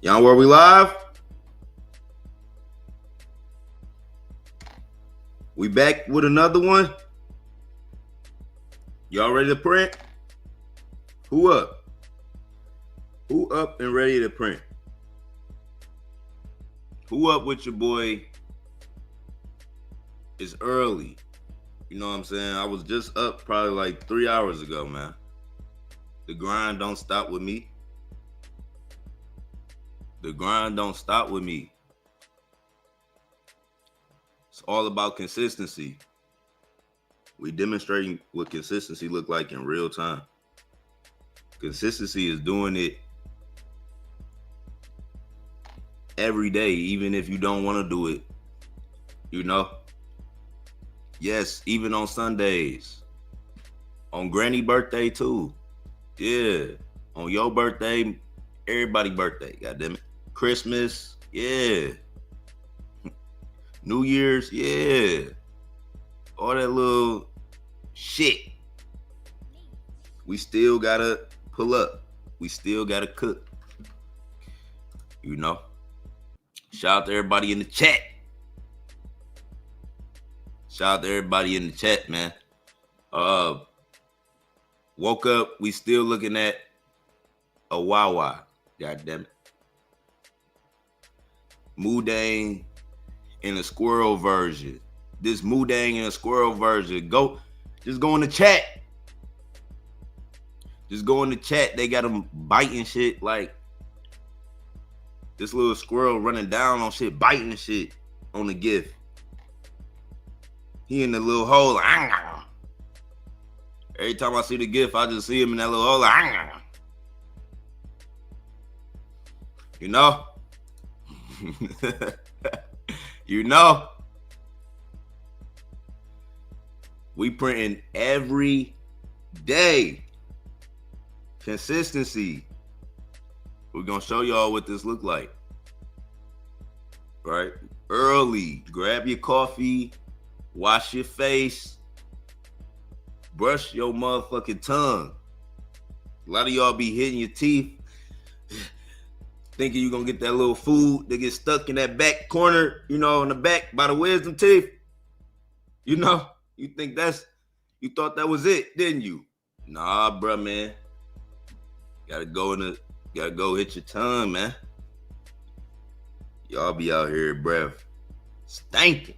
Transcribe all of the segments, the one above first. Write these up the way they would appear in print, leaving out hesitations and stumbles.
Yon World, we live? We back with another one? Y'all ready to print? Who up? Who up and ready to print? Who up with your boy? It's early. You know what I'm saying? I was just up probably like 3 hours ago, man. The grind don't stop with me. The grind don't stop with me. It's all about consistency. We demonstrating what consistency look like in real time. Consistency is doing it every day, even if you don't want to do it. You know? Yes, even on Sundays. On Granny birthday too. Yeah. On your birthday, everybody's birthday, goddamn it. Christmas, yeah. New Year's, yeah. All that little shit. We still gotta pull up. We still gotta cook. You know? Shout out to everybody in the chat. Shout out to everybody in the chat, man. Woke up, we still looking at Awawa. God damn it. Mudang in a squirrel version. This Mudang in a squirrel version. Just go in the chat. Just go in the chat. They got them biting shit like this little squirrel running down on shit, biting shit on the GIF. He in the little hole. Every time I see the GIF, I just see him in that little hole. You know? You know? We printing every day. Consistency. We're gonna show y'all what this look like. Right? Early. Grab your coffee. Wash your face. Brush your motherfucking tongue. A lot of y'all be hitting your teeth, thinking you're gonna get that little food that gets stuck in that back corner, you know, in the back by the wisdom teeth. You know, you thought that was it, didn't you? Nah, bruh, man. Gotta go hit your tongue, man. Y'all be out here, breath stinking.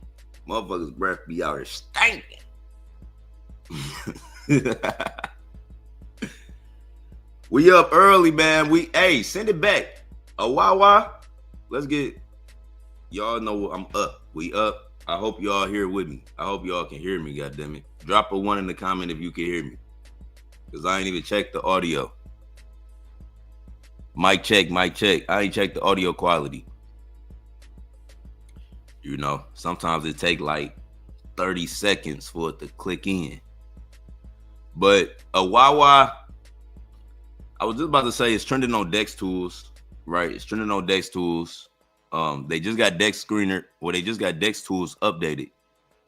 Motherfuckers' breath be out here stinking. We up early, man. Hey, send it back. Awawa. Let's get y'all know I'm up. We up. I hope y'all here with me. I hope y'all can hear me, goddammit. Drop a 1 in the comment if you can hear me. Cause I ain't even checked the audio. Mic check, mic check. I ain't checked the audio quality. You know, sometimes it take like 30 seconds for it to click in. But Awawa, I was just about to say it's trending on Dex Tools, right? It's trending on Dex Tools. They just got Dex Screener, they just got Dex Tools updated.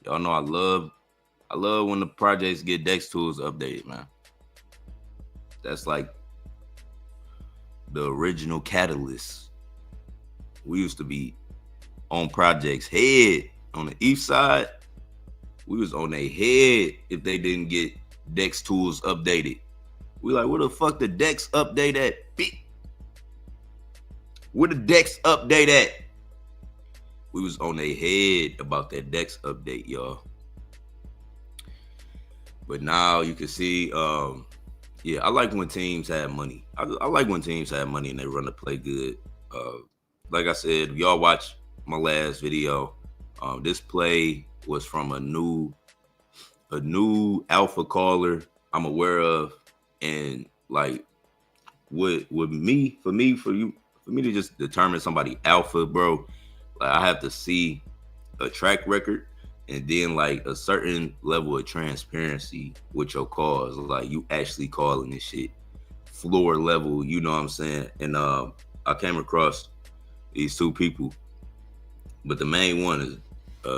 Y'all know I love when the projects get Dex Tools updated, man. That's like the original catalyst. We used to be on projects head on the east side. We was on their head if they didn't get Dex Tools updated. We like, where the fuck the Dex update at? Where the Dex update at? We was on their head about that Dex update, y'all. But now you can see, yeah, I like when teams have money. I like when teams have money and they run the play good. Like I said, y'all watch my last video. This play was from a new alpha caller I'm aware of, and like for me to just determine somebody alpha, bro, like I have to see a track record and then like a certain level of transparency with your calls. Like you actually calling this shit floor level, you know what I'm saying? And I came across these two people, but the main one is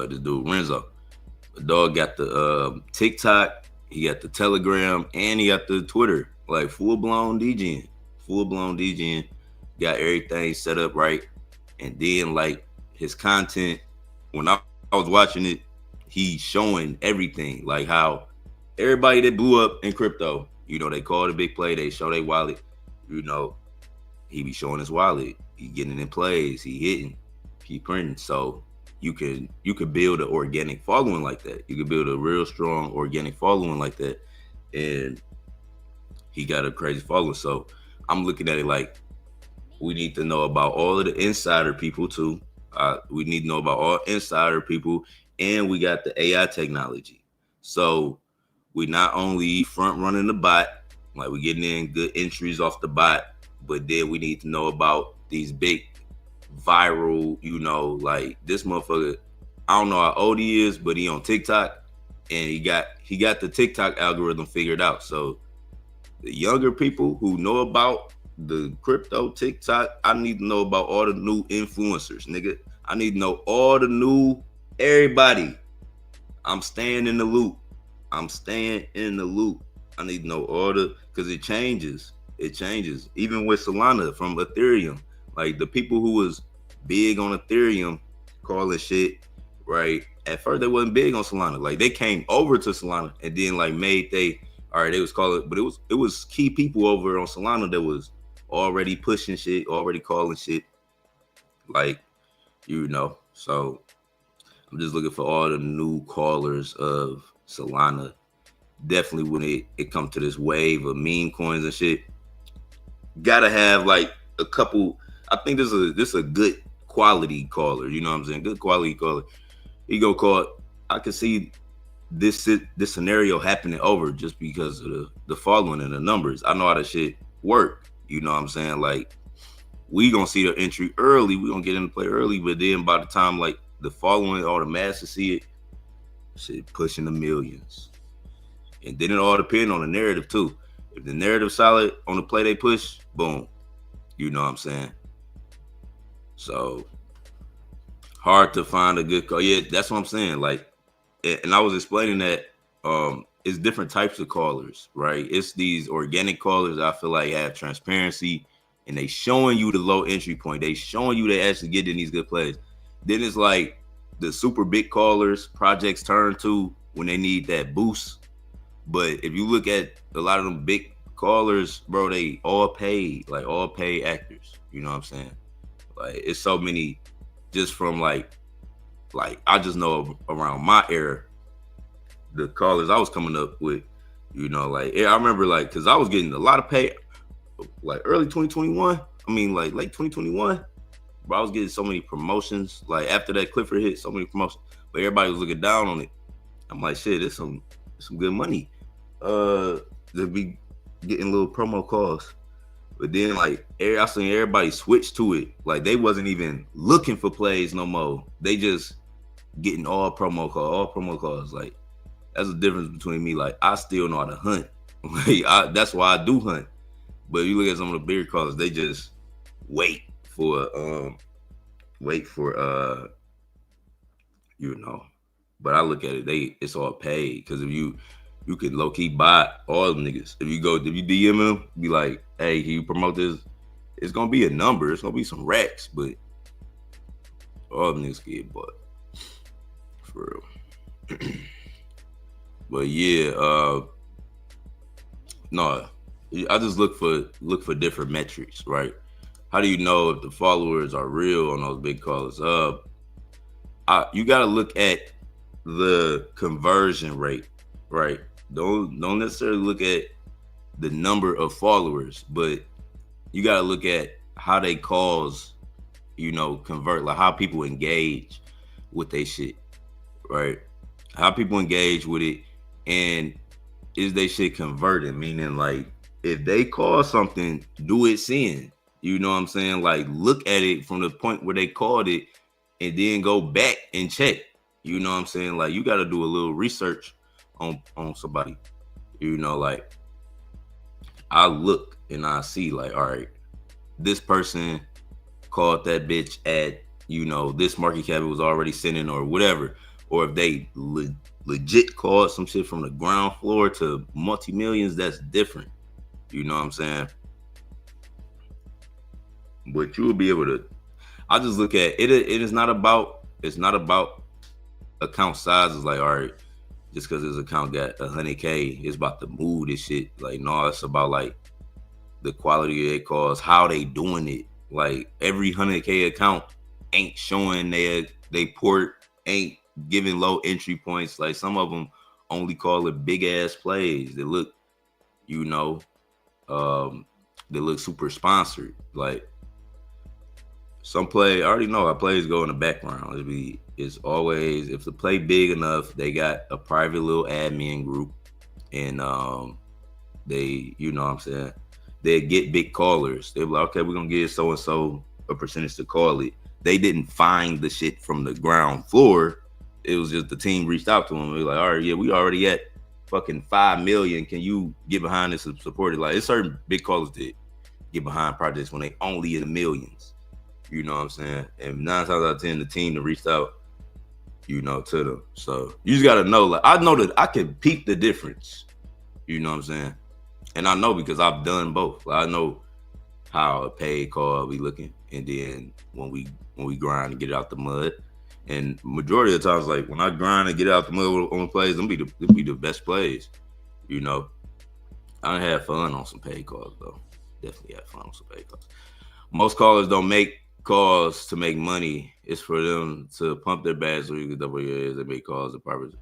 this dude Renzo. The dog got the TikTok, he got the Telegram, and he got the Twitter, like full blown DJing. got everything set up right, and then like his content, when I was watching it, he's showing everything, like how everybody that blew up in crypto, they call it a big play, they show their wallet, you know, he be showing his wallet, he getting in plays, he hitting, he printing. So you could build an organic following like that. You could build a real strong organic following like that, and he got a crazy following. So I'm looking at it like we need to know about all of the insider people too. We need to know about all insider people, and we got the AI technology. So we not only front running the bot, like we getting in good entries off the bot, but then we need to know about these big viral, like this motherfucker. I don't know how old he is, but he on TikTok, and he got the TikTok algorithm figured out. So the younger people who know about the crypto TikTok, I need to know about all the new influencers, nigga. I need to know all the new everybody. I'm staying in the loop. I need to know all because it changes. It changes. Even with Solana from Ethereum, like the people who was big on Ethereum calling shit, right? At first they wasn't big on Solana. Like they came over to Solana and then like they was calling, but it was key people over on Solana that was already pushing shit, already calling shit. Like, so I'm just looking for all the new callers of Solana. Definitely when it comes to this wave of meme coins and shit, gotta have like a couple. I think this is a good quality caller. You know what I'm saying? Good quality caller. He go call it. I can see this scenario happening over just because of the following and the numbers. I know how that shit work. You know what I'm saying? Like we gonna see the entry early. We gonna get into play early, but then by the time like the following or the masses see it, shit pushing the millions. And then it all depends on the narrative too. If the narrative solid on the play they push, boom. You know what I'm saying? So hard to find a good call. Yeah, that's what I'm saying. Like, and I was explaining that it's different types of callers, right? It's these organic callers I feel like have transparency and they showing you the low entry point. They showing you they actually get in these good plays. Then it's like the super big callers projects turn to when they need that boost. But if you look at a lot of them big callers, bro, they all paid actors. You know what I'm saying? Like it's so many just from like I just know around my era, the callers I was coming up with, like I remember like because I was getting a lot of pay like early 2021. I mean like late 2021. Bro, I was getting so many promotions. Like after that Clifford hit, so many promotions. But everybody was looking down on it. I'm like, shit, it's some good money. To be getting little promo calls. But then like I seen everybody switch to it. Like they wasn't even looking for plays no more. They just getting all promo calls. Like that's the difference between me. Like I still know how to hunt. Like that's why I do hunt. But you look at some of the bigger callers, they just wait for But I look at it, it's all paid because if you can low key buy all them niggas. If you DM them, be like, hey, can you promote this? It's gonna be a number. It's gonna be some racks, but all them niggas get bought for real. But yeah, no, I just look for different metrics, right? How do you know if the followers are real on those big callers? You gotta look at the conversion rate, right? Don't necessarily look at the number of followers, but you gotta look at how they calls, convert, like how people engage with they shit, right? How people engage with it, and is they shit converting? Meaning like if they call something, do it sin. You know what I'm saying? Like look at it from the point where they called it and then go back and check. You know what I'm saying? Like you got to do a little research on somebody. Like I look and I see like, all right, this person called that bitch at, this market cap was already sending or whatever. Or if they legit called some shit from the ground floor to multi-millions, that's different. You know what I'm saying? But you will be able to. I just look at it. It is not about. It's not about account size. It's like, all right, just because this account got 100K, it's about the mood and shit. Like, no, it's about like the quality of their calls, how they doing it. Like every 100K account ain't showing they port, ain't giving low entry points. Like some of them only call it big ass plays. They look, you know, they look super sponsored. Like some play, I already know how plays go in the background. It's always, if the play big enough, they got a private little admin group, and they, you know what I'm saying, they get big callers. They're like, okay, we're gonna give so and so a percentage to call it. They didn't find the shit from the ground floor. It was just the team reached out to them. They're like, all right, yeah, we already at fucking 5 million. Can you get behind this and support it? Like, it's certain big callers that get behind projects when they only in the millions. You know what I'm saying? And 9 times out of 10, the team that reached out, you know, to them. So you just gotta know, like, I know that I can peep the difference. You know what I'm saying? And I know because I've done both. Like, I know how a paid call be looking, and then when we grind and get it out the mud. And majority of the times, like when I grind and get it out the mud on plays, them be the best plays. You know, I had fun on some paid calls though. Definitely had fun on some paid calls. Most callers don't make calls to make money. It's for them to pump their bags so you can double your heads. They make calls to purpose.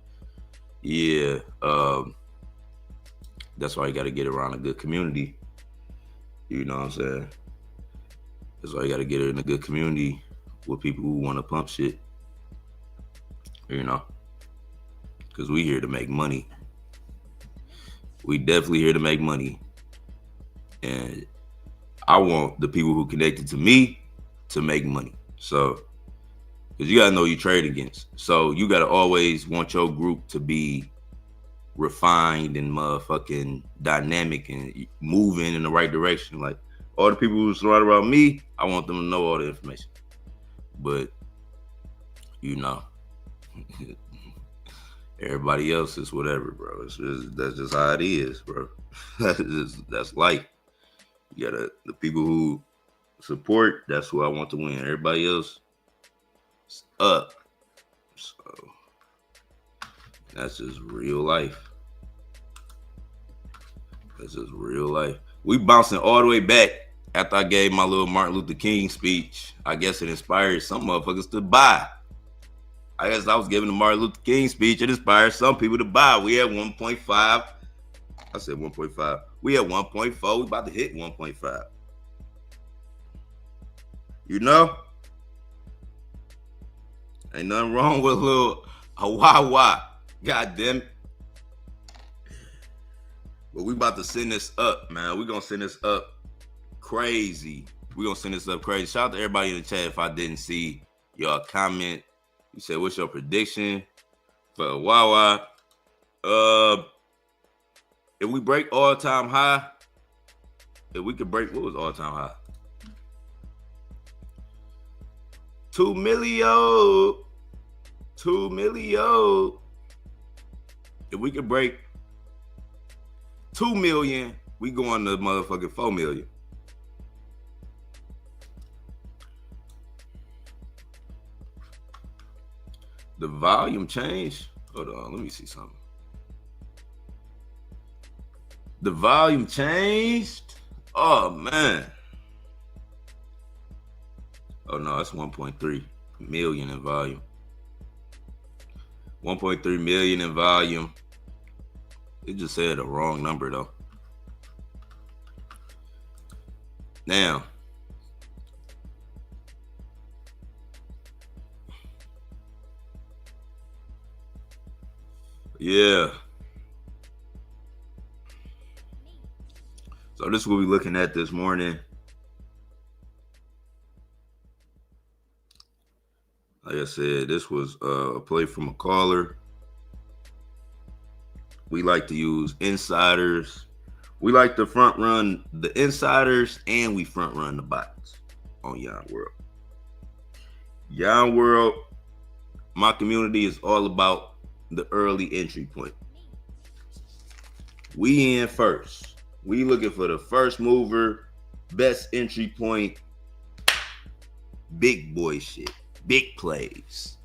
Yeah, that's why you got to get around a good community. You know what I'm saying? That's why you got to get in a good community with people who want to pump shit. You know, because we here to make money. We definitely here to make money, and I want the people who connected to me to make money. So, because you gotta know you trade against. So you gotta always want your group to be refined and motherfucking dynamic and moving in the right direction. Like all the people who surround around me, I want them to know all the information. But you know, everybody else is whatever, bro. That's just how it is, bro. That's life. You gotta, the people who support, that's who I want to win. Everybody else is up. So that's just real life. That's just real life. We bouncing all the way back after I gave my little Martin Luther King speech. I guess it inspired some motherfuckers to buy. I guess I was giving the Martin Luther King speech. It inspired some people to buy. We had 1.5. I said 1.5. We had 1.4. We about to hit 1.5. You know? Ain't nothing wrong with a little Awawah. God damn it. But we about to send this up, man. We gonna send this up crazy. We gonna send this up crazy. Shout out to everybody in the chat if I didn't see y'all comment. You said, what's your prediction for Awawah? If we break all-time high, if we could break, what was all-time high? 2 million. 2 million. If we could break 2 million, we going to motherfucking 4 million. The volume changed. Hold on, let me see something. The volume changed. Oh man. Oh no, it's 1.3 million in volume. 1.3 million in volume. It just said a wrong number though. Now, yeah. So this is what we're looking at this morning. Like I said, this was a play from a caller. We like to use insiders. We like to front run the insiders and we front run the bots on Yon World. Yon World, my community is all about the early entry point. We in first. We looking for the first mover, best entry point, Big boy shit. Big plays.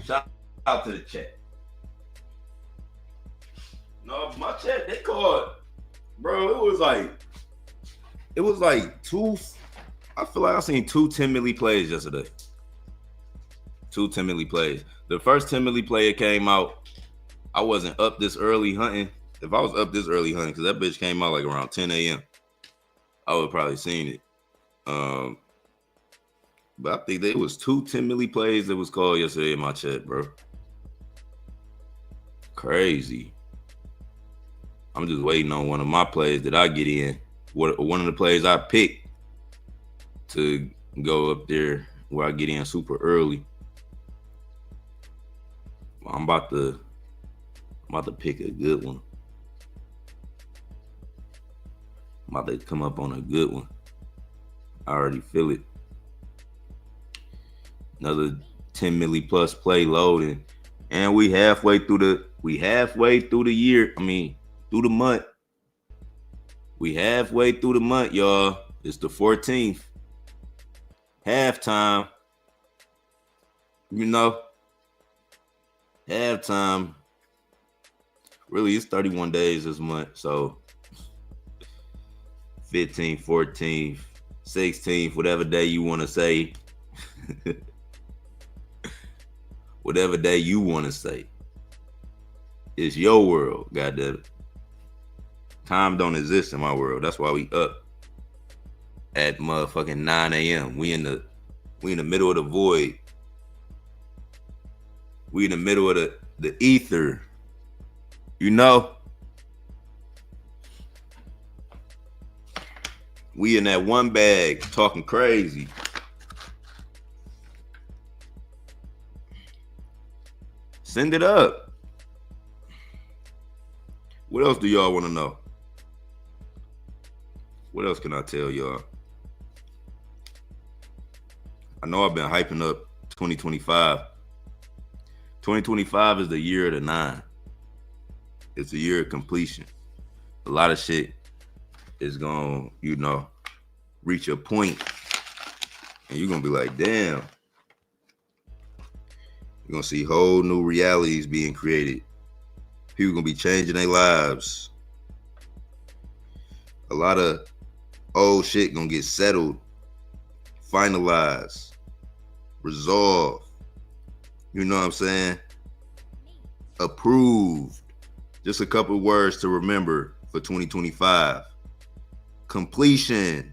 Shout out to the chat. No, my chat, they called, bro, it was like two, I feel like I seen 2 10 milli plays yesterday. 2 10 milli plays. The first 10 milli play it came out, I wasn't up this early hunting. If I was up this early hunting, because that bitch came out like around 10 a.m., I would have probably seen it. But I think there was 2 10 milli plays that was called yesterday in my chat, bro. Crazy. I'm just waiting on one of my plays that I get in. One of the plays I picked to go up there where I get in super early. I'm about to pick a good one. I'm about to come up on a good one. I already feel it. Another 10 milli plus play loading. And we halfway through the year. I mean, through the month. We halfway through the month, y'all. It's the 14th. Halftime. You know. Halftime. Really, it's 31 days this month. So 15th, 14th, 16th, whatever day you want to say. Whatever day you want to say. It's your world, goddamn. Time don't exist in my world. That's why we up at motherfucking 9 a.m. We in the middle of the void. We in the middle of the ether. You know? We in that one bag talking crazy. Send it up. What else do y'all want to know? What else can I tell y'all? I know I've been hyping up 2025. 2025 is the year of the 9. It's the year of completion. A lot of shit is gonna, reach a point, and you're gonna be like, damn. You're gonna see whole new realities being created. People gonna be changing their lives. A lot of old shit gonna get settled, finalized, resolved. You know what I'm saying? Approved. Just a couple words to remember for 2025. Completion.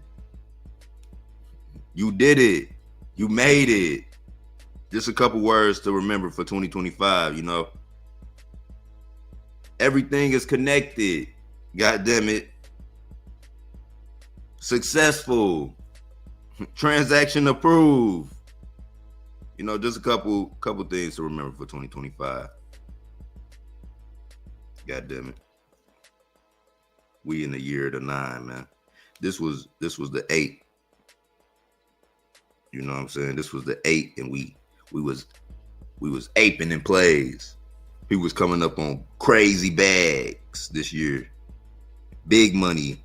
You did it. You made it. Just a couple words to remember for 2025, Everything is connected. God damn it. Successful. Transaction approved. Just a couple things to remember for 2025. God damn it. We in the year of the 9, man. This was the 8. You know what I'm saying? This was the 8, and we was aping in plays. He was coming up on crazy bags this year. Big money.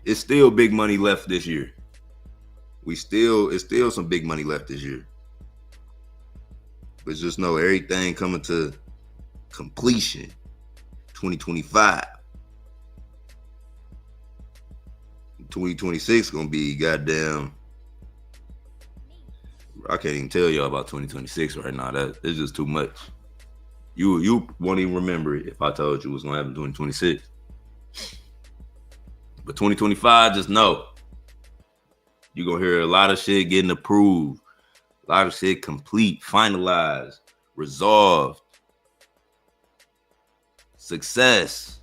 It's still big money left this year. It's still some big money left this year. But just know everything coming to completion. 2025. 2026 gonna be goddamn. I can't even tell y'all about 2026 right now. It's just too much. You won't even remember it if I told you what's gonna happen in 2026. But 2025, just know you're gonna hear a lot of shit getting approved, a lot of shit complete, finalized, resolved, success.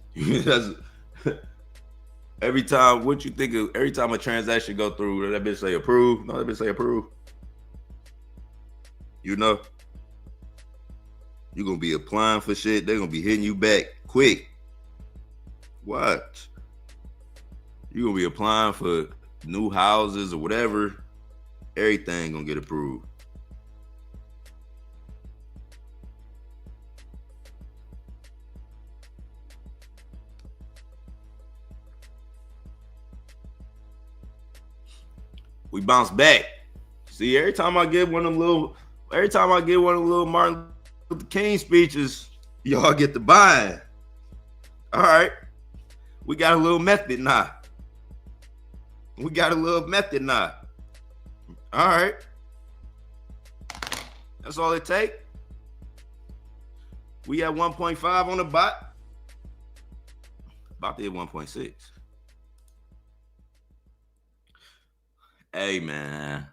Every time, what you think of? Every time a transaction go through, that bitch say approve. No, that bitch say approve. You're gonna be applying for shit. They're gonna be hitting you back quick. Watch. You're gonna be applying for new houses or whatever. Everything gonna get approved. We bounce back. See, every time I get one of them little Martin Luther King speeches, y'all get the buy-in. All right. We got a little method now. All right. That's all it take. We at 1.5 on the bot. About to hit 1.6. Hey, man.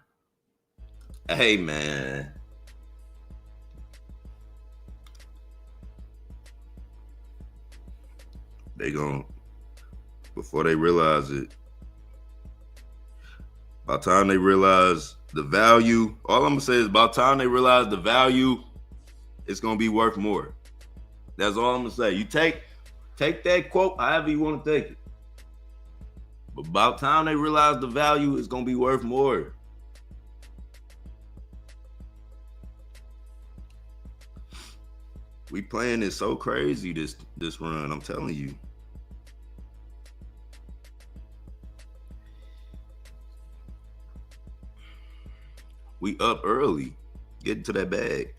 They gon', before they realize it, by the time they realize the value, all I'm gonna say is by the time they realize the value, it's gonna be worth more. That's all I'm gonna say. You take that quote however you want to take it. But by the time they realize the value, it's gonna be worth more. We playing it so crazy this run, I'm telling you. We up early, getting to that bag.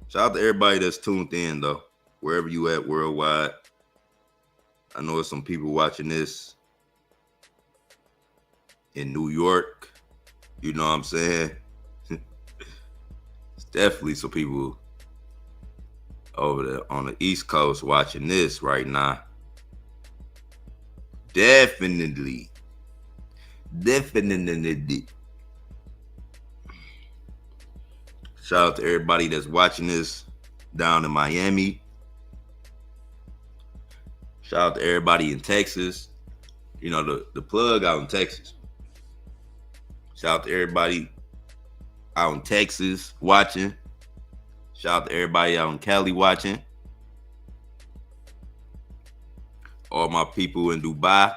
Shout out to everybody that's tuned in though, wherever you at worldwide. I know there's some people watching this in New York. You know what I'm saying? It's definitely some people over there on the East Coast watching this right now. Definitely. Shout out to everybody that's watching this down in Miami. Shout out to everybody in Texas. You know, the plug out in Texas. Shout out to everybody out in Texas watching. Shout out to everybody out in Cali watching. All my people in Dubai.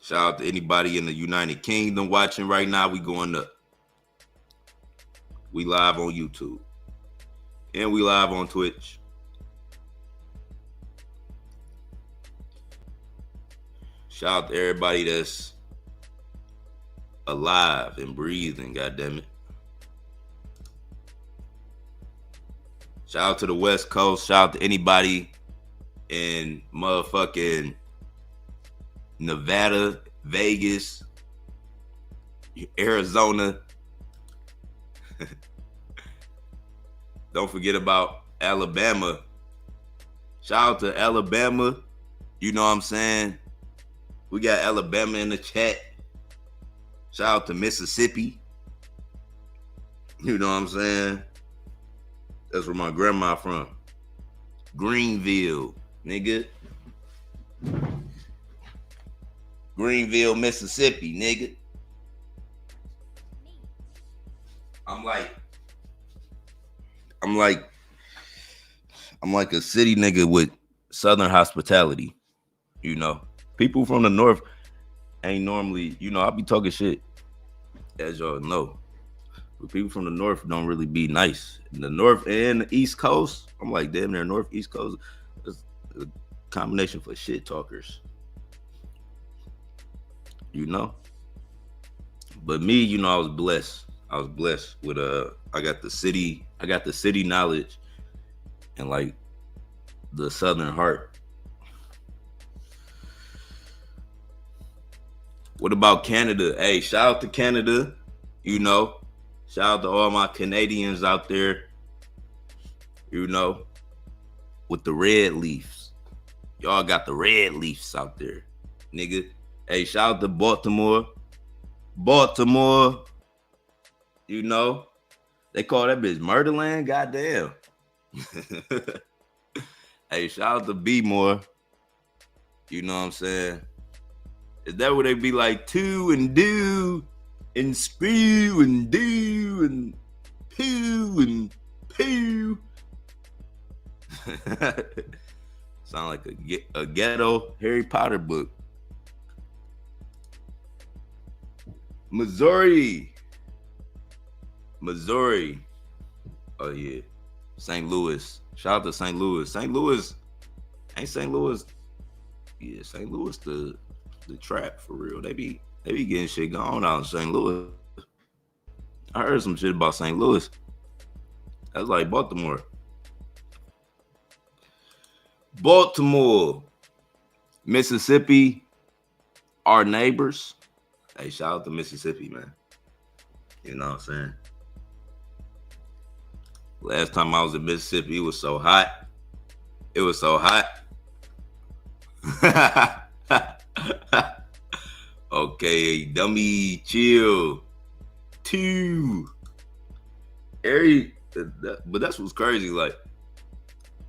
Shout out to anybody in the United Kingdom watching right now. We going up. We live on YouTube. And we live on Twitch. Shout out to everybody that's alive and breathing, goddammit. Shout out to the West Coast. Shout out to anybody in motherfucking Nevada, Vegas, Arizona. Don't forget about Alabama. Shout out to Alabama. You know what I'm saying? We got Alabama in the chat. Shout out to Mississippi. You know what I'm saying? That's where my grandma from. Greenville, nigga. Greenville, Mississippi, nigga. I'm like a city nigga with Southern hospitality. You know, people from the North ain't normally, you know, I be talking shit, as y'all know. But people from the North don't really be nice. In the North and the East Coast, I'm like, damn, they're North, East Coast. It's a combination for shit talkers. You know? But me, you know, I was blessed with I got the city knowledge and like the Southern heart. What about Canada? Hey, shout out to Canada. You know, shout out to all my Canadians out there. You know, with the red leaves. Y'all got the red leaves out there, nigga. Hey, shout out to Baltimore. You know, they call that bitch Murderland. Goddamn. Hey, shout out to B-More. You know what I'm saying? Is that where they be like to and do and spew and do and poo and poo? Sound like a ghetto Harry Potter book. Missouri. Oh yeah. St. Louis. Shout out to St. Louis. St. Louis. Ain't St. Louis. Yeah, St. Louis the the trap for real. They be getting shit going out in St. Louis. I heard some shit about St. Louis. That's like Baltimore. Baltimore, Mississippi, our neighbors. Hey, shout out to Mississippi, man. You know what I'm saying? Last time I was in Mississippi, it was so hot. It was so hot. Okay, dummy, chill. Two. But that's what's crazy. Like,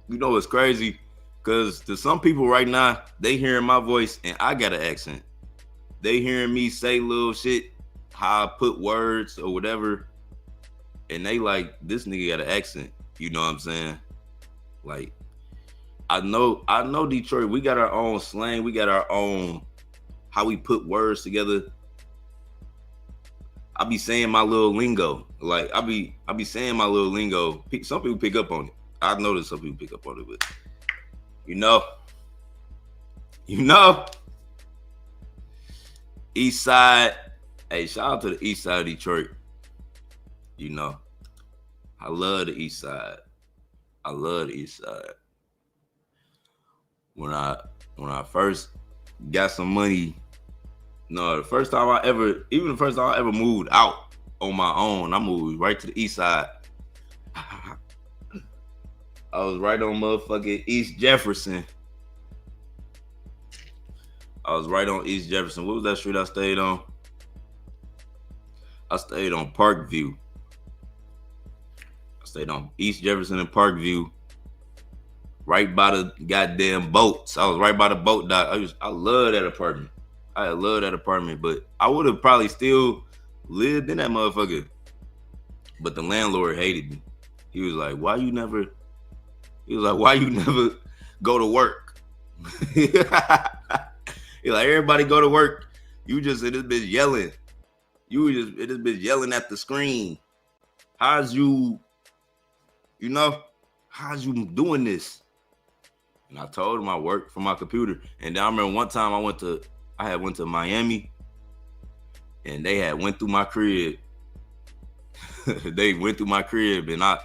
you know what's crazy? Because to some people right now, they hearing my voice and I got an accent. They hearing me say little shit, how I put words or whatever, and they like, this nigga got an accent. You know what I'm saying? Like, I know Detroit, we got our own slang, we got our own how we put words together. I be saying my little lingo. Like, I be saying my little lingo. Some people pick up on it. I noticed some people pick up on it, but you know, East Side. Hey, shout out to the East Side of Detroit. You know, I love the East Side. I love the East Side. When I first got some money, the first time I ever moved out on my own, I moved right to the East Side. I was right on motherfucking East Jefferson. What was that street I stayed on? I stayed on Parkview. I stayed on East Jefferson and Parkview. Right by the goddamn boats. I was right by the boat dock. I love that apartment. I love that apartment, but I would have probably still lived in that motherfucker. But the landlord hated me. He was like, why you never go to work? He like, everybody go to work. You just in this bitch yelling. You just in this bitch yelling at the screen. How's you doing this? And I told him I worked for my computer. And then I remember one time I went to Miami, and they had went through my crib. They went through my crib, and I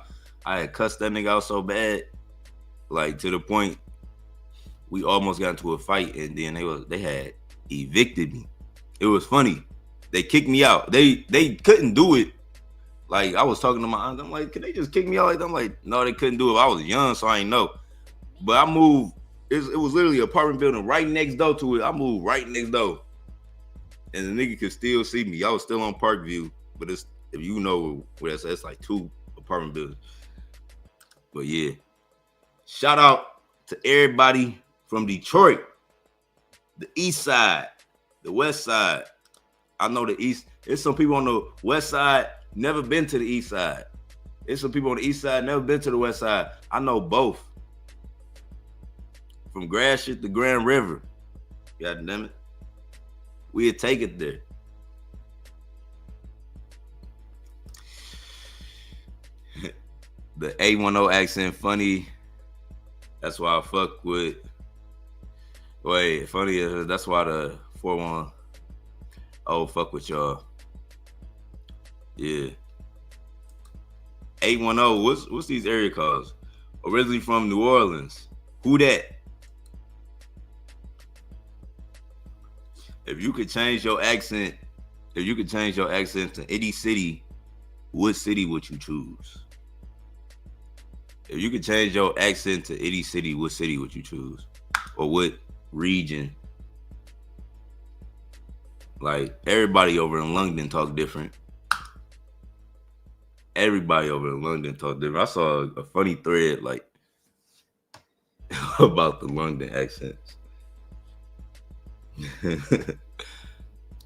had cussed that nigga out so bad, like to the point we almost got into a fight, and then they had evicted me. It was funny. They kicked me out. They couldn't do it. Like, I was talking to my aunt. I'm like, can they just kick me out? I'm like, no, they couldn't do it. I was young, so I ain't know. But I moved. It was literally an apartment building right next door to it. I moved right next door, and the nigga could still see me. I was still on Parkview, but if you know where it's like 2 apartment buildings. But yeah, shout out to everybody from Detroit, the East Side, the West Side. I know the East. There's some people on the West Side never been to the East Side. There's some people on the East Side never been to the West Side. I know both. From Gratiot to Grand River. God damn it. We'd take it there. The 810 accent funny. That's why I fuck with. Wait, funny. That's why the 410 fuck with y'all. Yeah. 810. What's these area codes? Originally from New Orleans. Who that? If you could change your accent to any city, what city would you choose? If you could change your accent to any city, what city would you choose? Or what region? Like, everybody over in London talk different. Everybody over in London talk different. I saw a funny thread, like, about the London accents.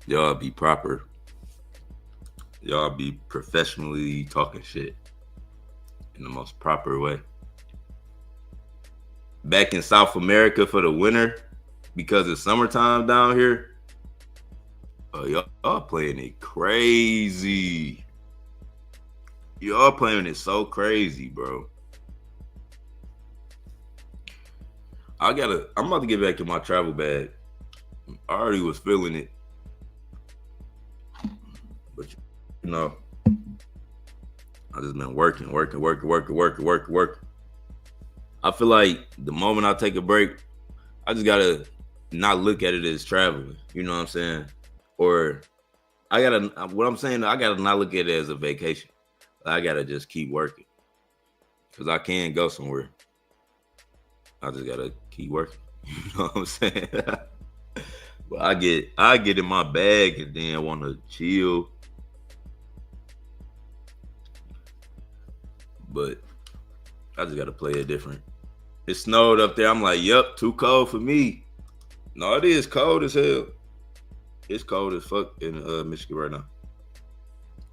Y'all be proper. Y'all be professionally talking shit in the most proper way. Back in South America for the winter, because it's summertime down here. Oh, y'all playing it crazy. Y'all playing it so crazy, bro. I'm about to get back to my travel bag. I already was feeling it, but you know, I just been working. I feel like the moment I take a break, I just gotta not look at it as traveling. You know what I'm saying? Or I gotta not look at it as a vacation. I gotta just keep working because I can go somewhere. I just gotta keep working. You know what I'm saying? But I get in my bag and then I want to chill. But I just gotta play it different. It snowed up there. I'm like, yep, too cold for me. No, it is cold as hell. It's cold as fuck in Michigan right now.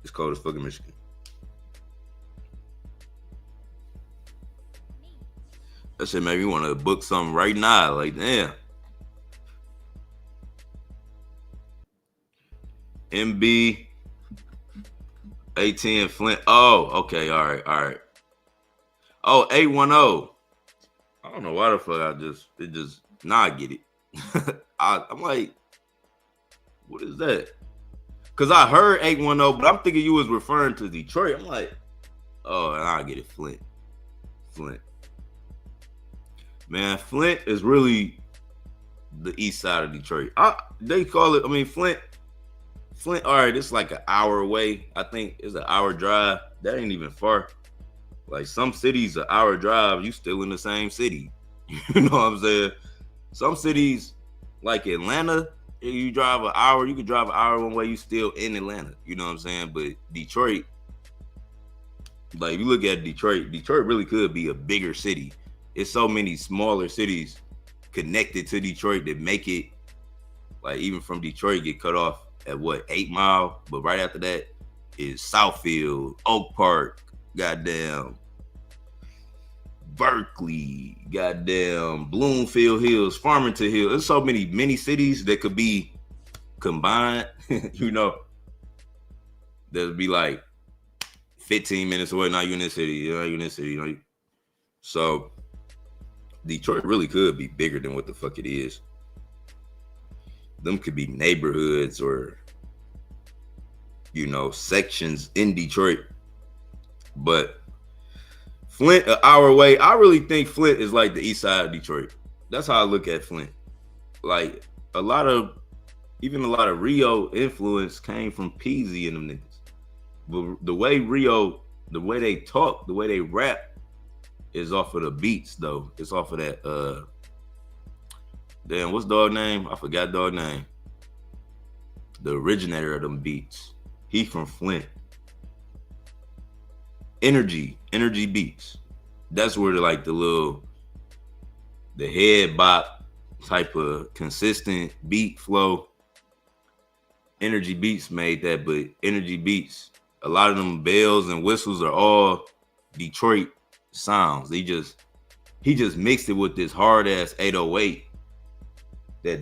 It's cold as fuck in Michigan. That shit made me want to book something right now. Like, damn. MB 18 Flint. Oh, okay. All right. Oh, 810. I don't know why the fuck I get it. I'm like, what is that? Because I heard 810, but I'm thinking you was referring to Detroit. I'm like, oh, and I get it. Flint. Man, Flint is really the east side of Detroit. They call it, Flint, all right, it's like an hour away. I think it's an hour drive. That ain't even far. Like some cities, an hour drive, you still in the same city. You know what I'm saying? Some cities, like Atlanta, you drive an hour, you could drive an hour one way, you still in Atlanta. You know what I'm saying? But Detroit, like if you look at Detroit really could be a bigger city. It's so many smaller cities connected to Detroit that make it, like even from Detroit get cut off at 8 Mile, but right after that is Southfield, Oak Park, goddamn Berkeley, goddamn Bloomfield Hills, Farmington Hills. There's so many mini cities that could be combined, you know, that'd be like 15 minutes away. Now you in this city, So Detroit really could be bigger than what the fuck it is. Them could be neighborhoods or, sections in Detroit. But Flint, an hour away, I really think Flint is like the east side of Detroit. That's how I look at Flint. Like a lot of Rio influence came from Peasy and them niggas. But the way they talk, the way they rap, is off of the beats though. It's off of that damn, what's dog name? I forgot dog name. The originator of them beats. He from Flint. Energy beats. That's where the head bop type of consistent beat flow. Energy Beats made that, but Energy Beats, a lot of them bells and whistles are all Detroit sounds. He just mixed it with this hard ass 808. That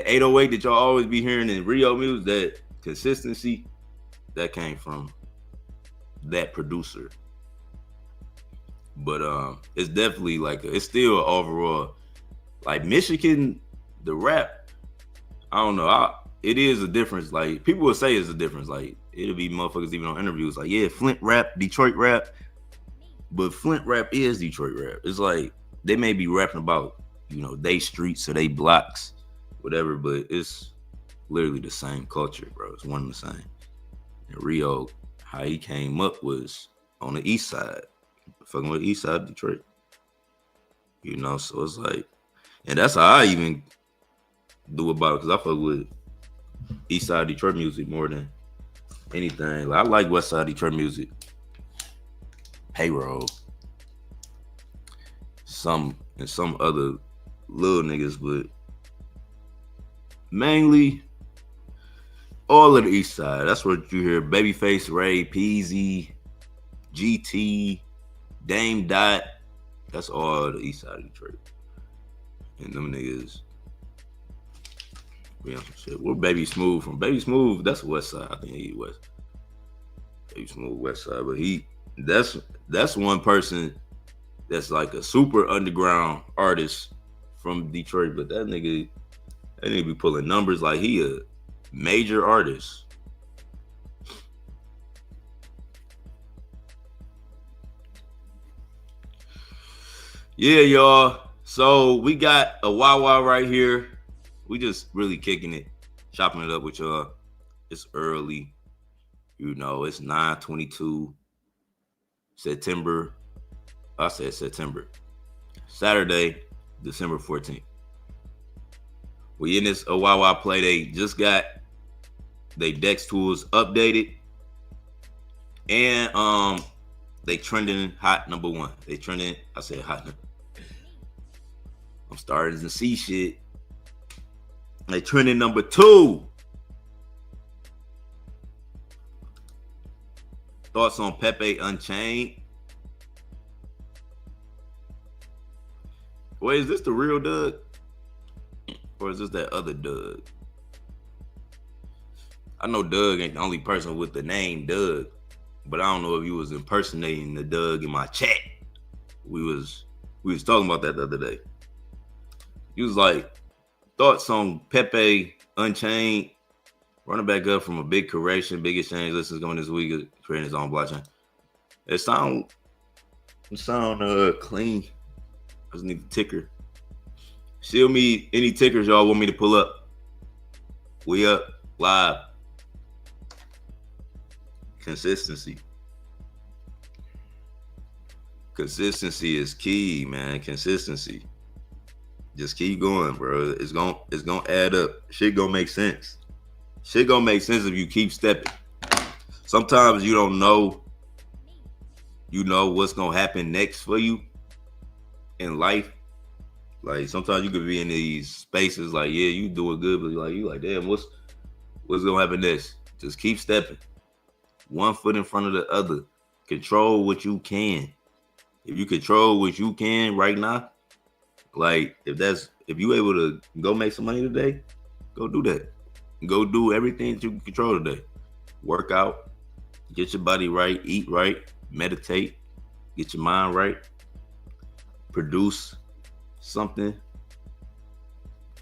808 that y'all always be hearing in Rio music, that consistency, that came from that producer. But it's definitely it's still overall like Michigan, the rap. I don't know. It is a difference. Like people will say it's a difference. Like it'll be motherfuckers even on interviews like, yeah, Flint rap, Detroit rap. But Flint rap is Detroit rap. It's like they may be rapping about, they streets or they blocks, whatever, but it's literally the same culture, bro. It's one and the same. And Rio, how he came up was on the east side, fucking with the east side of Detroit. So it's like, and that's how I even do about it, because I fuck with east side Detroit music more than anything. Like, I like west side Detroit music. Payroll, some other little niggas, but mainly all of the east side. That's what you hear. Babyface Ray, Peasy, GT, Dame Dot. That's all the east side of Detroit. And them niggas be on some shit. Where Baby Smooth from? Baby Smooth, that's west side. I think he west. Baby Smooth west side, but that's one person that's like a super underground artist from Detroit, but that nigga They need to be pulling numbers like he a major artist. Yeah, y'all. So we got a Wawa right here. We just really kicking it, chopping it up with y'all. It's early. You know, it's 9/22 September. I said September. Saturday, December 14th. We in this Wawa play. They just got they Dex tools updated. And they trending hot number one. They trending, I said hot number. I'm starting to see shit. They trending number 2. Thoughts on Pepe Unchained? Wait, is this the real Doug? Or is this that other Doug? I know Doug ain't the only person with the name Doug, but I don't know if he was impersonating the Doug in my chat. We was talking about that the other day. He was like, thoughts on Pepe Unchained, running back up from a big correction, big exchange. Listens going this week, creating his own blockchain. It sound clean. I just need the ticker. Show me any tickers y'all want me to pull up. We up live. Consistency. Consistency is key, man. Consistency. Just keep going, bro. It's gonna add up. Shit gonna make sense. Shit gonna make sense if you keep stepping. Sometimes you don't know, what's gonna happen next for you in life. Like sometimes you could be in these spaces like, yeah, you doing good, but you like, damn, what's gonna happen next? Just keep stepping. One foot in front of the other. Control what you can. If you control what you can right now, like if you able to go make some money today, go do that. Go do everything that you can control today. Work out, get your body right, eat right, meditate, get your mind right, produce something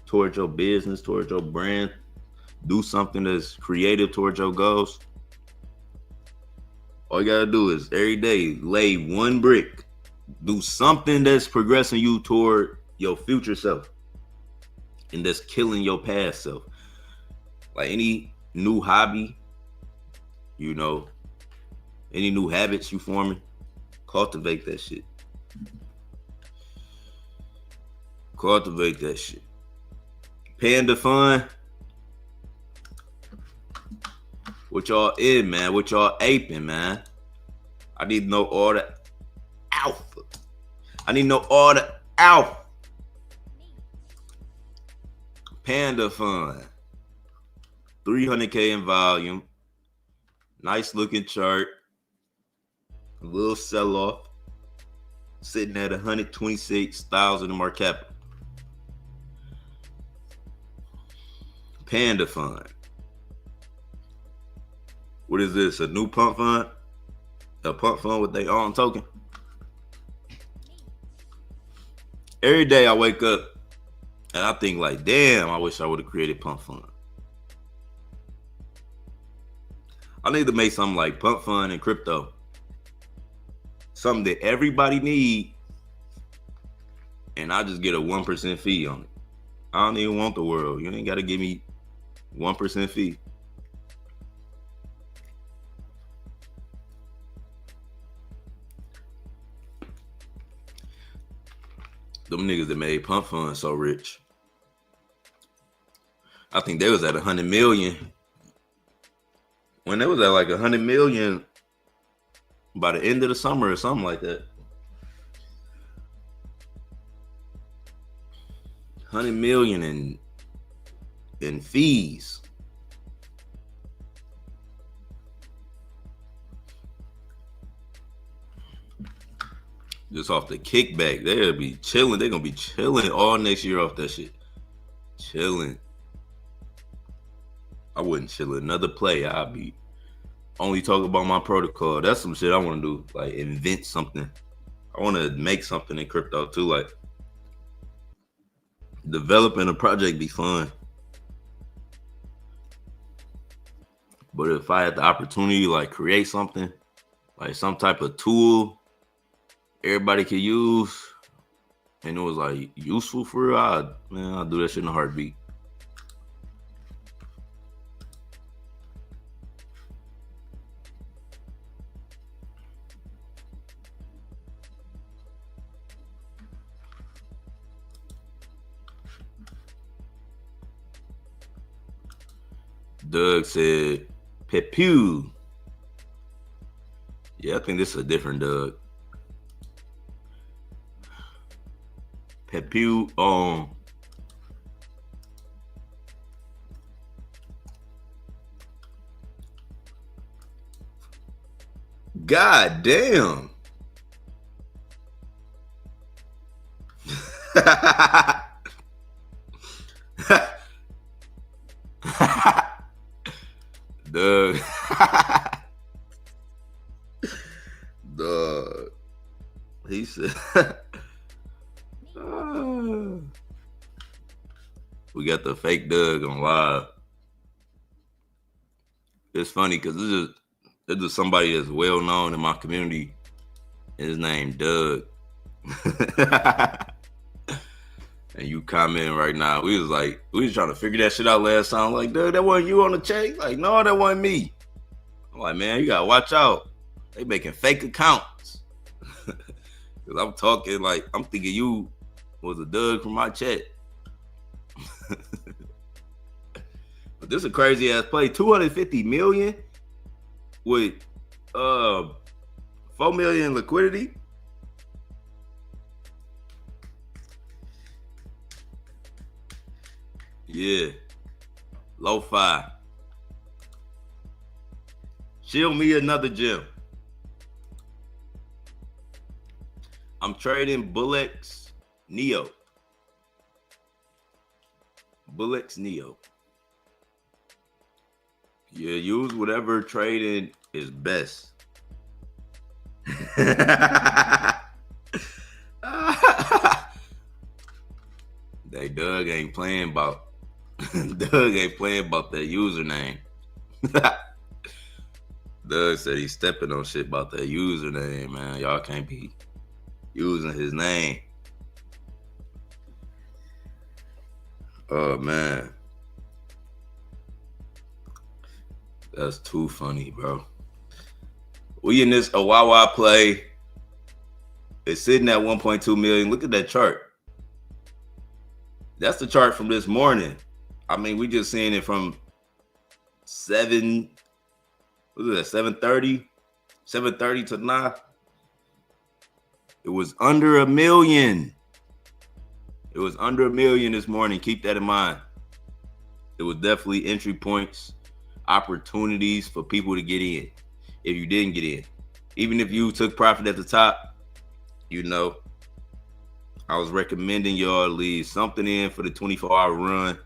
towards your business, towards your brand, do something that's creative towards your goals. All you gotta do is every day lay one brick, do something that's progressing you toward your future self and that's killing your past self. Like any new hobby, any new habits you forming, cultivate that shit. Cultivate that shit. Panda Fun. What y'all in, man? What y'all aping, man? I need to know all the alpha. I need to know all the alpha. Panda Fun. 300K in volume. Nice looking chart. A little sell off. Sitting at 126,000 in market cap. Panda Fund. What is this? A new pump fund? A pump fund with their own token? Every day I wake up and I think like, damn, I wish I would have created pump fund. I need to make something like pump fund and crypto. Something that everybody need. And I just get a 1% fee on it. I don't even want the world. You ain't got to give me 1% fee. Them niggas that made pump fund so rich. I think they was at 100 million. When they was at like 100 million by the end of the summer or something like that. 100 million in fees. Just off the kickback. They'll be chilling. They're going to be chilling all next year off that shit. Chilling. I wouldn't chill another play. I'd be only talking about my protocol. That's some shit I want to do. Like invent something. I want to make something in crypto too. Like developing a project be fun. But if I had the opportunity, like create something, like some type of tool everybody could use, and it was like useful for real, I'll do that shit in a heartbeat. Doug said, Pepew. Yeah, I think this is a different Doug. Pepew God damn. Doug. Doug. He said we got the fake Doug on live. It's funny because this is somebody that's well known in my community. His name Doug. And you commenting right now. We was trying to figure that shit out last time. Like, Doug, that wasn't you on the chat? Like, no, that wasn't me. I'm like, man, you gotta watch out. They making fake accounts. Cause I'm talking like I'm thinking you was a Doug from my chat. But this is a crazy ass play. 250 million with 4 million liquidity. Yeah. Lo-fi. Shield me another gem. I'm trading Bullets Neo. Bullets Neo. Yeah, use whatever trading is best. They Doug ain't playing about Doug ain't playing about that username. Doug said he's stepping on shit about that username, man. Y'all can't be using his name. Oh man. That's too funny, bro. We in this Awawa play. It's sitting at 1.2 million. Look at that chart. That's the chart from this morning. I mean, we just seeing it from 7:30 to now. It was under a million. It was under a million this morning. Keep that in mind. It was definitely entry points, opportunities for people to get in. If you didn't get in, even if you took profit at the top, you know, I was recommending y'all leave something in for the 24-hour run.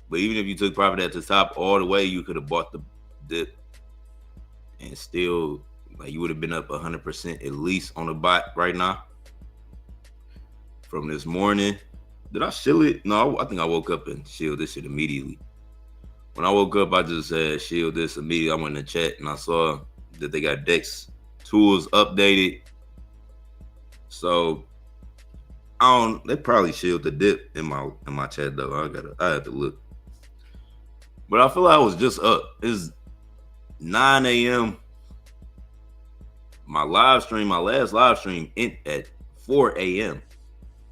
But even if you took profit at the top all the way, you could have bought the dip and still, like, you would have been up 100% at least on the bot right now. From this morning, did I shield it? No, I think I woke up and shield this shit immediately. When I woke up, I just said shield this immediately. I went in the chat and I saw that they got DEX tools updated. So they probably shield the dip in my chat though. I have to look. But I feel like I was just up. It's 9 a.m. My last live stream ended at 4 a.m.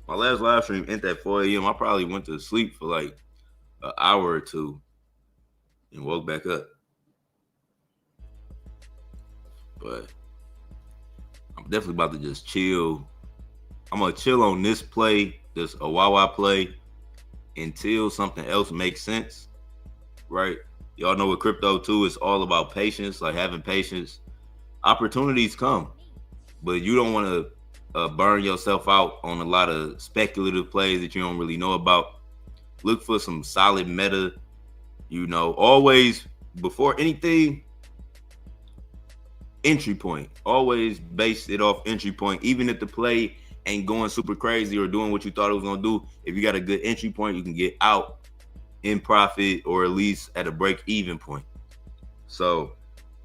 My last live stream ended at 4 a.m. I probably went to sleep for like an hour or two and woke back up. But I'm definitely about to just chill. I'm going to chill on this play, this Awawa play, until something else makes sense, right? Y'all know with crypto too, it's all about patience, like having patience. Opportunities come, but you don't want to burn yourself out on a lot of speculative plays that you don't really know about. Look for some solid meta, you know, always before anything, entry point. Always base it off entry point, even if the play ain't going super crazy or doing what you thought it was going to do. If you got a good entry point, you can get out in profit or at least at a break even point. So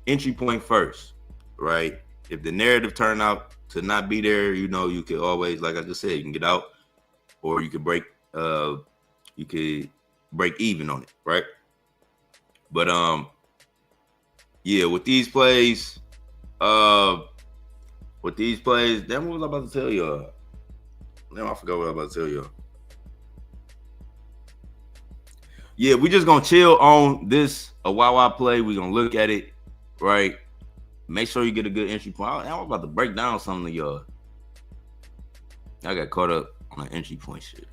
entry point first, right? If the narrative turn out to not be there, you know, you could always, like I just said, you can get out, or you could break even on it, right? But yeah, with these plays, damn, what was I about to tell y'all? Damn, I forgot what I was about to tell y'all. Yeah, we just gonna chill on this Awawa play. We gonna look at it, right? Make sure you get a good entry point. I'm about to break down something to y'all. I got caught up on the entry point shit.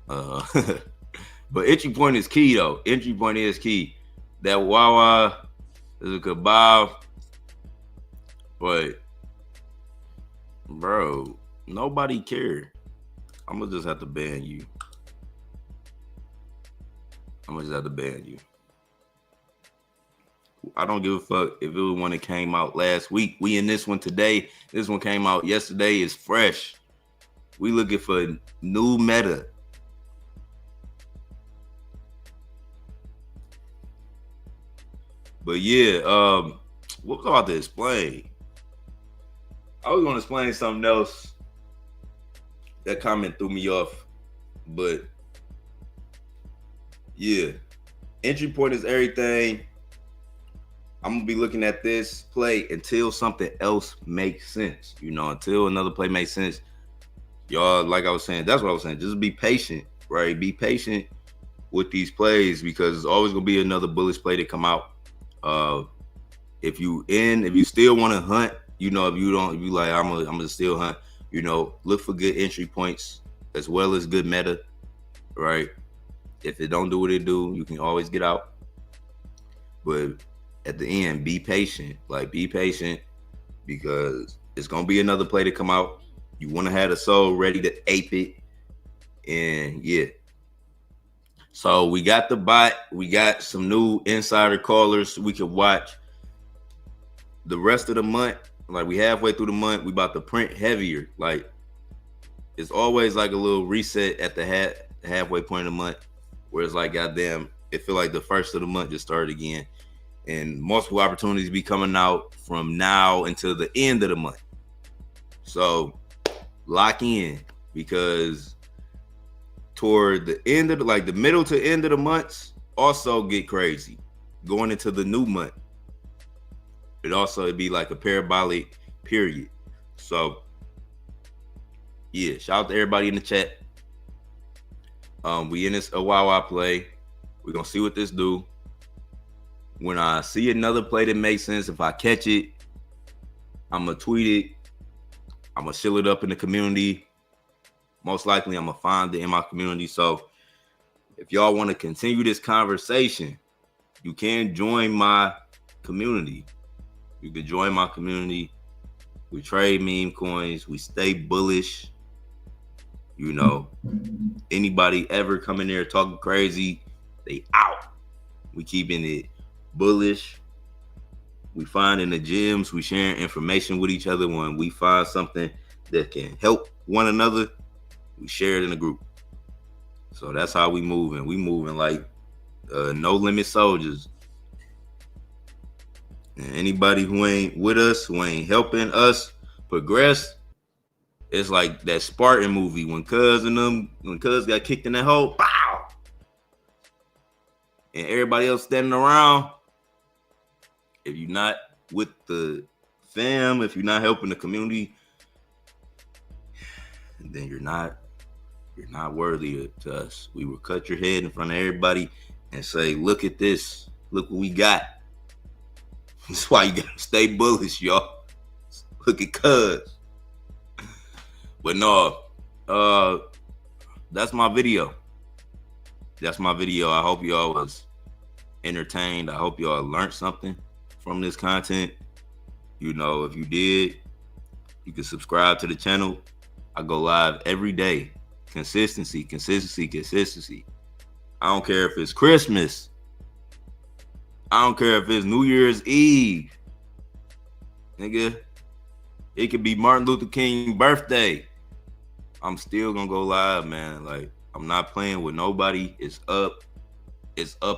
But entry point is key though. Entry point is key. That Wawa is a kebab, but bro, nobody cared. I'm gonna just have to ban you. I don't give a fuck if it was one that came out last week. We in this one today. This one came out yesterday. It's fresh. We looking for new meta. But yeah, what was I about to explain? I was gonna explain something else. That comment threw me off. But yeah, entry point is everything. I'm gonna be looking at this play until something else makes sense. You know, until another play makes sense. Y'all, like I was saying, that's what I was saying. Just be patient, right? Be patient with these plays because there's always gonna be another bullish play to come out. If you still want to hunt, you know, if you like, I'm gonna still hunt. You know, look for good entry points as well as good meta, right? If it don't do what it do, you can always get out. But at the end, be patient. Like, be patient because it's gonna be another play to come out. You want to have the soul ready to ape it, and yeah. So we got the bot. We got some new insider callers we could watch. The rest of the month, like we halfway through the month, we about to print heavier. Like it's always like a little reset at the halfway point of the month, where it's like, goddamn, it feel like the first of the month just started again, and multiple opportunities be coming out from now until the end of the month. So lock in because toward the end of the middle to end of the months also get crazy. Going into the new month, it'd be like a parabolic period. So yeah, shout out to everybody in the chat. We in this Awawa play. We're gonna see what this do. When I see another play that makes sense, if I catch it, I'm gonna tweet it. I'm gonna shill it up in the community. Most likely, I'm gonna find it in my community. So if y'all want to continue this conversation, you can join my community. You can join my community. We trade meme coins. We stay bullish. You know, anybody ever come in there talking crazy, they out. We keeping it bullish. We finding the gems. We sharing information with each other. When we find something that can help one another, we share it in the group. So that's how we moving. We moving like no limit soldiers. And anybody who ain't with us, who ain't helping us progress, it's like that Spartan movie when Cuz got kicked in that hole, pow! And everybody else standing around. If you're not with the fam, if you're not helping the community, then you're not worthy to us. We will cut your head in front of everybody and say, look at this. Look what we got. That's why you gotta stay bullish, y'all. Look at Cuz. But no, that's my video. I hope y'all was entertained. I hope y'all learned something from this content. You know, if you did, you can subscribe to the channel. I go live every day. Consistency. I don't care if it's Christmas. I don't care if it's New Year's Eve. Nigga, it could be Martin Luther King's birthday. I'm still gonna go live, man. Like, I'm not playing with nobody. It's up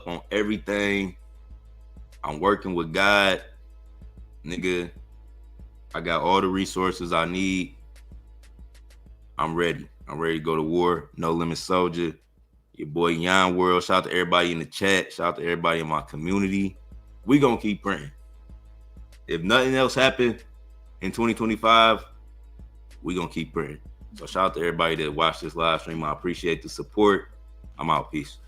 on everything. I'm working with God, nigga. I got all the resources I need. I'm ready. I'm ready to go to war. No Limit Soldier. Your boy Yon World. Shout out to everybody in the chat. Shout out to everybody in my community. We gonna keep praying. If nothing else happened in 2025, we gonna keep praying. So shout out to everybody that watched this live stream. I appreciate the support. I'm out. Peace.